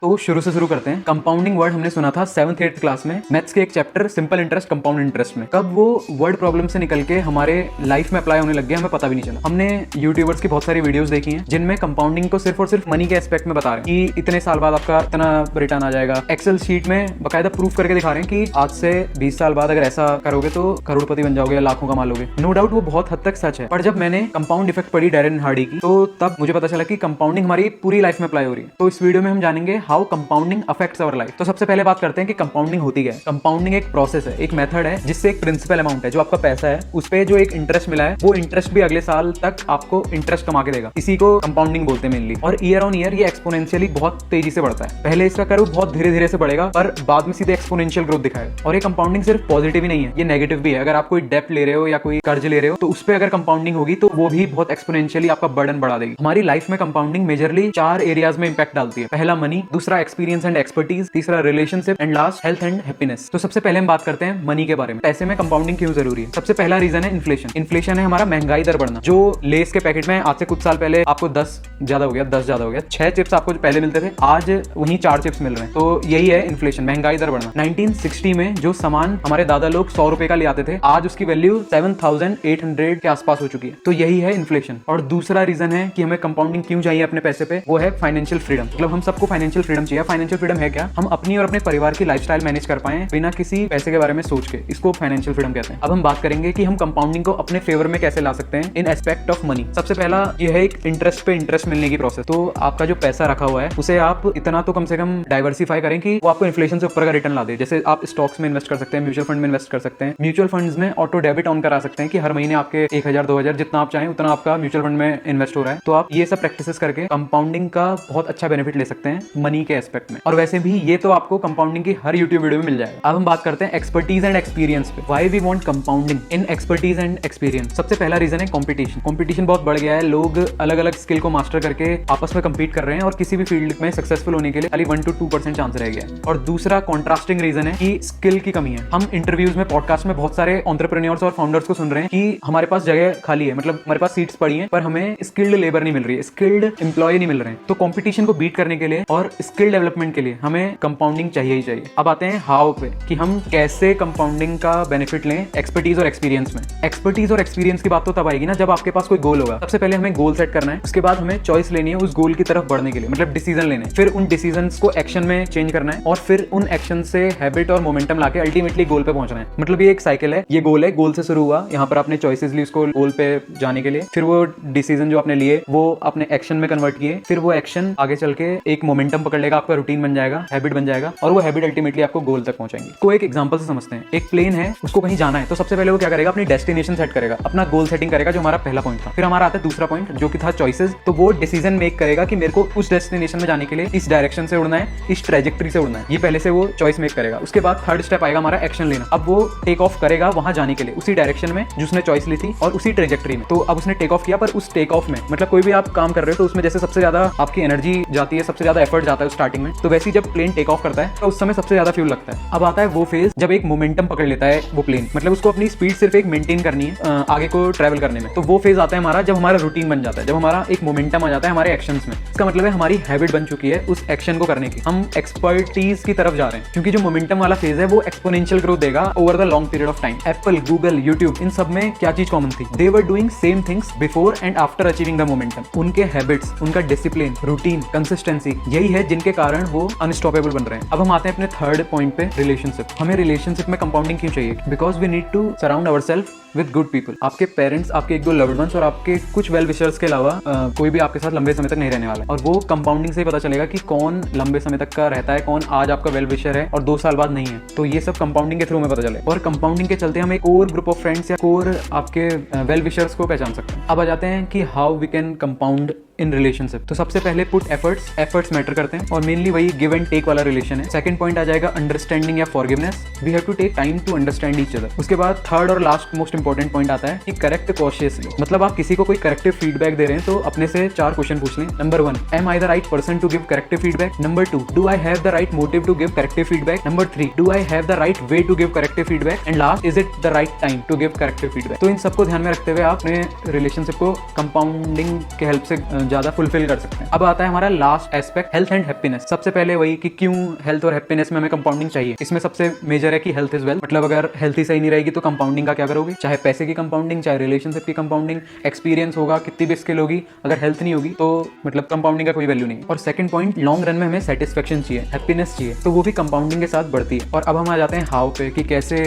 तो शुरू से शुरू करते हैं। कंपाउंडिंग वर्ड हमने सुना था 7th 8th क्लास में, मैथ्स के एक chapter simple interest compound interest में। कब वो वर्ड प्रॉब्लम से निकल के हमारे लाइफ में अप्लाई होने लग गया हमें पता भी नहीं चला। हमने यूट्यूबर्स की बहुत सारी वीडियोस देखी हैं जिनमें कंपाउंडिंग को सिर्फ और सिर्फ मनी के एस्पेक्ट में बता रहे हैं कि इतने साल बाद आपका इतना रिटर्न आ जाएगा। एक्सेल शीट में बकायदा प्रूफ करके दिखा रहे हैं कि आज से 20 साल बाद अगर ऐसा करोगे तो करोड़पति बन जाओगे, लाखों कमा लोगे। नो डाउट वो बहुत हद तक सच है, पर जब मैंने कंपाउंड इफेक्ट पढ़ी डैरेन हार्डी की तो तब मुझे पता चला कि कंपाउंडिंग हमारी पूरी लाइफ में अप्लाई हो रही है। तो इस वीडियो में हम जानेंगे how compounding affects our life. तो सबसे पहले बात करते हैं कि कंपाउंडिंग होती क्या है। कंपाउंडिंग एक प्रोसेस है, एक मेथड है जिससे एक प्रिंसिपल अमाउंट है जो आपका पैसा है उस पे जो एक इंटरेस्ट मिला है वो इंटरेस्ट भी अगले साल तक आपको इंटरेस्ट कमा के देगा। इसी को कंपाउंडिंग बोलते हैं मेनली। और ईयर ऑन ईयर ये एक्सपोनेंशियली बहुत तेजी से बढ़ता है। पहले इसका कर्व बहुत धीरे धीरे से बढ़ेगा पर बाद में सीधे एक्सपोनेंशियल ग्रोथ दिखाएगा। और ये कंपाउंडिंग सिर्फ पॉजिटिव ही नहीं है, ये नेगेटिव भी है। अगर आप कोई डेप्ट ले रहे हो या कोई कर्ज ले रहे हो तो उस पर अगर कंपाउंडिंग होगी तो वो भी बहुत एक्सपोनेंशियली आपका बर्डन बढ़ा देगी। हमारी लाइफ में कंपाउंडिंग मेजरली 4 एरियाज में इंपैक्ट डालती है। पहला मनी, दूसरा एक्सपीरियंस एंड एक्सपर्टीज, तीसरा relationship and last health and happiness. तो सबसे पहले हम बात करते हैं मनी के बारे में। पैसे में कंपाउंडिंग क्यों जरूरी है। सबसे पहला रीजन है इन्फ्लेशन। इन्फ्लेशन है हमारा महंगाई दर बढ़ना। जो लेस के पैकेट में आज से कुछ साल पहले आपको 10 ज्यादा हो गया, 10 ज्यादा हो गया, 6 चिप्स आपको पहले मिलते थे, आज वहीं 4 चिप्स मिल रहे हैं। तो यही है इन्फ्लेशन, महंगाई दर बढ़ना। 1960 में जो सामान हमारे दादा लोग 100 रुपए का ले आते थे आज उसकी वैल्यू 7,800 के आसपास हो चुकी है। तो यही है इन्फ्लेशन। और दूसरा रीजन है कि हमें कंपाउंडिंग क्यों चाहिए अपने पैसे पे, वो है फाइनेंशियल फ्रीडम। मतलब हम सबको फाइनेंशियल फ्रीडम चाहिए। फाइनेंशियल फ्रीडम है क्या, हम अपनी और अपने परिवार की लाइफस्टाइल मैनेज कर पाए बिना किसी पैसे के बारे में सोच के, इसको फाइनेंशियल फ्रीडम कहते हैं। अब हम बात करेंगे कि हम कंपाउंडिंग को अपने फेवर में कैसे ला सकते हैं इन एस्पेक्ट ऑफ मनी। सबसे पहला ये है एक इंटरेस्ट पे इंटरेस्ट मिलने की प्रोसेस। तो आपका जो पैसा रखा हुआ है उसे आप इतना तो कम से कम डाइवर्सिफाई करें कि वो आपको इन्फ्लेशन से ऊपर का रिटर्न ला दे। जैसे आप स्टॉक्स में इन्वेस्ट कर सकते हैं, म्यूचुअल फंड में इन्वेस्ट कर सकते हैं। म्यूचुअल फंड्स में ऑटो डेबिट ऑन करा सकते हैं कि हर महीने आपके 1000 2000 जितना आप चाहें उतना आपका म्यूचुअल फंड में इन्वेस्ट हो रहा है। तो आप ये सब प्रैक्टिसेस करके कंपाउंडिंग का बहुत अच्छा बेनिफिट ले सकते हैं मनी के एस्पेक्ट में। और वैसे भी ये तो आपको कंपाउंडिंग की हर यूट्यूब वीडियो में मिल जाएगा। अब हम बात करते हैं एक्सपर्टीज एंड एक्सपीरियंस पे। Why we want compounding in expertise and experience. सबसे पहला रीजन है कंपटीशन। कंपटीशन बहुत बढ़ गया है, लोग अलग अलग स्किल को मास्टर करके आपस में कंपीट कर रहे हैं और किसी भी फील्ड में सक्सेसफुल होने के लिए खाली 1 to 2% चांस रह गया है। और दूसरा कॉन्ट्रास्टिंग रीजन है कि स्किल की कमी है। हम इंटरव्यूज में, पॉडकास्ट में बहुत सारे एंटरप्रेन्योर्स और फाउंडर्स को सुन रहे हैं कि हमारे पास जगह खाली है, मतलब हमारे पास सीट्स पड़ी हैं पर हमें स्किल्ड लेबर नहीं मिल रही है, स्किल्ड एम्प्लॉय नहीं मिल रहे हैं। तो कंपटीशन को बीट करने के लिए और स्किल डेवलपमेंट के लिए हमें कंपाउंडिंग चाहिए ही चाहिए। अब आते हैं हाउ पे, कि हम कैसे कंपाउंडिंग का बेनिफिट लें एक्सपर्टीज और एक्सपीरियंस में। एक्सपर्टीज और एक्सपीरियंस की बात तो तब आएगी ना जब आपके पास कोई गोल होगा। सबसे पहले हमें गोल सेट करना है, उसके बाद हमें चॉइस लेनी है उस गोल की तरफ बढ़ने के लिए, मतलब डिसीजन लेने, फिर उन डिसीजंस को एक्शन में चेंज करना है और फिर उन एक्शन से हैबिट और मोमेंटम लाके अल्टीमेटली गोल पे पहुंचना है। मतलब ये एक साइकिल है, ये गोल है, गोल से शुरू हुआ, यहाँ पर आपने चॉइसेस ली उसको गोल पे जाने के लिए, फिर वो डिसीजन जो आपने लिए वो आपने एक्शन में कन्वर्ट किए, फिर वो एक्शन आगे चल के एक मोमेंटम पकड़ लेगा, आपका रूटीन बन जाएगा, हैबिट बन जाएगा और वो हैबिट अल्टीमेटली आपको गोल तक पहुंचाएंगे। को एक एग्जांपल से समझते हैं। एक प्लेन है, उसको कहीं जाना है तो सबसे पहले वो क्या करेगा, अपनी डेस्टिनेशन सेट करेगा, अपना गोल सेटिंग करेगा जो हमारा पहला पॉइंट था। फिर हमारा आता है दूसरा पॉइंट जो कि था चॉइसेस। तो वो डिसीजन मेक करेगा कि मेरे को उस डेस्टिनेशन में जाने के लिए इस डायरेक्शन से उड़ना है, इस ट्रेजेक्टरी से उड़ना है, ये पहले से वो चॉइस मेक करेगा। उसके बाद थर्ड स्टेप आएगा हमारा एक्शन लेना। अब वो टेक ऑफ करेगा वहां जाने के लिए उसी डायरेक्शन में जिसने चॉइस ली थी और उसी ट्रेजेक्टरी में। तो अब उसने टेक ऑफ किया, पर उस टेक ऑफ में मतलब कोई भी आप काम कर रहे हो तो उसमें जैसे सबसे ज्यादा आपकी एनर्जी जाती है, सबसे ज्यादा एफर्ट जाता है स्टार्टिंग में, तो वैसे ही जब प्लेन टेक ऑफ करता है तो उस समय सबसे ज्यादा फ्यूल लगता है। अब आता है वो फेज जब एक मोमेंटम पकड़ लेता है वो प्लेन, मतलब उसको अपनी स्पीड सिर्फ एक मेंटेन करनी है आगे को ट्रेवल करने में। तो वो फेज आता है हमारा जब हमारा रूटीन बन जाता है, जब हमारा एक मोमेंटम आ जाता है हमारे एक्शंस में। इसका मतलब है हमारी हैबिट बन चुकी है उस एक्शन को करने की, हम एक्सपर्टीज की तरफ जा रहे हैं। क्योंकि जो मोमेंटम वाला फेज है वो एक्सपोनेंशियल ग्रोथ देगा over the long period of time. Apple, Google, YouTube, इन सब में क्या चीज कॉमन थी, they were doing same things before and after achieving the momentum. उनके हैबिट्स, उनका डिसिप्लिन, रूटीन, कंसिस्टेंसी, यही है जिनके कारण वो अनस्टॉपेबल बन रहे हैं। अब हम आते हैं अपने थर्ड पॉइंट पे, रिलेशनशिप। हमें रिलेशनशिप में कंपाउंडिंग क्यों चाहिए, because we need to surround ourselves with good people. आपके पेरेंट्स, आपके 1-2 लव्ड वंस और आपके कुछ वेल विशर्स के अलावा कोई भी आपके साथ लंबे समय तक नहीं रहने वाला है। और वो कंपाउंडिंग से ही पता चलेगा कि कौन लंबे समय तक का रहता है, कौन आज आपका वेल विशर है और 2 साल बाद नहीं है। तो ये सब कंपाउंडिंग के थ्रू में पता चले। और कंपाउंडिंग के चलते हम एक कोर ग्रुप ऑफ फ्रेंड्स या कोर आपके वेल विशर्स को पहचान सकते हैं। अब आ जाते हैं कि how we can compound in relationship. तो सबसे पहले पुट एफर्ट्स मैटर करते हैं और मेनली वही गिव एंड टेक वाला रिलेशन है। सेकंड पॉइंट आ जाएगा अंडरस्टैंडिंग या forgiveness, we have to take time to understand each other. उसके बाद थर्ड और लास्ट मोस्ट इंपॉर्टेंट पॉइंट आता है कि करेक्ट कॉशियसली, मतलब आप किसी को कोई करेक्टिव फीडबैक दे रहे हैं तो अपने से 4 क्वेश्चन पूछ लें। Number 1, am I the right person to give corrective feedback. Number 2, do I have the right motive to give corrective feedback. Number 3, do I have the right way to give corrective feedback. And last, is it the right time to give corrective feedback. तो इन सबको ध्यान में रखते हुए आपने relationship को compounding के हेल्प से ज्यादा फुलफिल कर सकते हैं। अब आता है हमारा last aspect, health and happiness. सबसे पहले वही कि क्यों हेल्थ और हैप्पीनेस में हमें कंपाउंडिंग चाहिए। इसमें सबसे मेजर है कि हेल्थ इज वेल्थ, मतलब अगर हेल्थ ही सही नहीं रहेगी तो कंपाउंडिंग का क्या करोगे, चाहे पैसे की कंपाउंडिंग, चाहे रिलेशनशिप की कंपाउंडिंग, एक्सपीरियंस होगा, कितनी भी स्किल होगी, अगर हेल्थ नहीं होगी तो मतलब कंपाउंडिंग का कोई वैल्यू नहीं है। और सेकंड पॉइंट, लॉन्ग रन में हमें सेटिस्फेक्शन चाहिए, हैप्पीनेस चाहिए, तो वो भी कंपाउंडिंग के साथ बढ़ती है। और अब हम आ जाते हैं हाउ पे, कि कैसे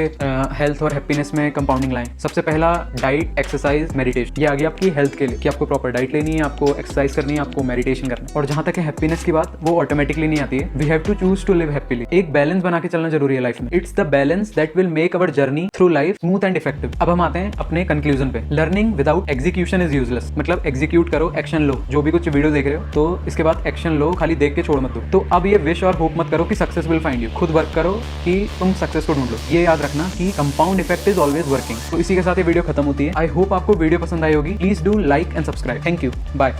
हेल्थ और हैप्पीनेस में कंपाउंडिंग लाएं। सबसे पहला, डाइट, एक्सरसाइज, मेडिटेशन। ये आ गया आपकी हेल्थ के लिए कि आपको प्रॉपर डाइट लेनी है, आपको एक्सरसाइज करनी है, आपको मेडिटेशन करना है। और जहां तक है हैप्पीनेस की बात, वो ऑटोमेटिकली नहीं आती है। We have to choose to live happily. एक बैलेंस बना के चलना जरूरी है लाइफ में। It's the balance that will make our journey through life smooth and effective. अब हम आते हैं अपने कंक्लूजन पे। Learning without execution is useless, मतलब एग्जीक्यूट करो, एक्शन लो। जो भी कुछ वीडियो देख रहे हो तो इसके बाद एक्शन लो, खाली देख के छोड़ मत दो। तो अब ये विश और होप मत करो कि सक्सेस विल फाइंड यू। खुद वर्क करो कि तुम सक्सेस को ढूंढ लो। ये याद रखना कि compound effect is always working. तो इसी के साथ ये वीडियो खत्म होती है। आई होप आपको वीडियो पसंद आई होगी। Please do like and subscribe. Thank you, bye.